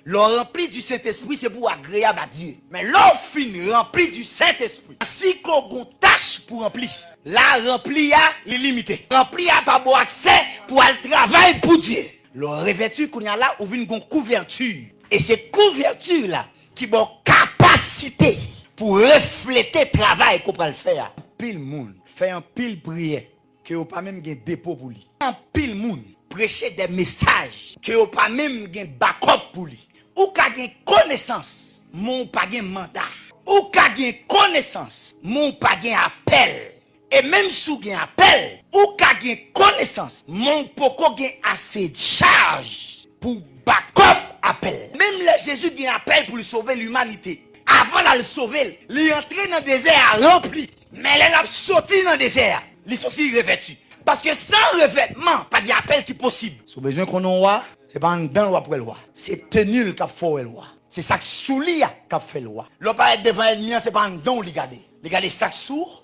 Le rempli du Saint-Esprit, c'est pour agréable à Dieu. Mais l'on fin rempli du Saint-Esprit. Si qu'on a une tâche pour remplir, la rempli a limité. Rempli a pas bon accès pour aller travailler pour Dieu. Le revêtu qu'on a là, on vient une couverture. Et cette couverture là, qui a capacité pour refléter le travail qu'on peut le faire. Pile monde fait un pile prière que vous pas même un dépôt pour lui. Un pile monde prêcher des messages que vous pas même un backup pour lui. Ou ka gen connaissance, mon pas gen mandat. Ou ka gen connaissance, mon pas gen appel. Et même sous gen appel, ou ka gen connaissance, mon poko gen assez de charge pour backup appel. Même le Jésus gen appel pour lui sauver l'humanité. Avant de le sauver, il entré dans le désert rempli. Mais il a sorti dans le désert, il sorti revêtu. Parce que sans revêtement, pas d'appel qui est possible. Si vous avez besoin qu'on ait roi, c'est pas un dans loi pour le roi. C'est tenu qui a fait le roi. C'est ça que sous lui qui a fait le roi. L'on pas être devant l'ennemi, c'est pas un don, regardez. Regardez ça sourd,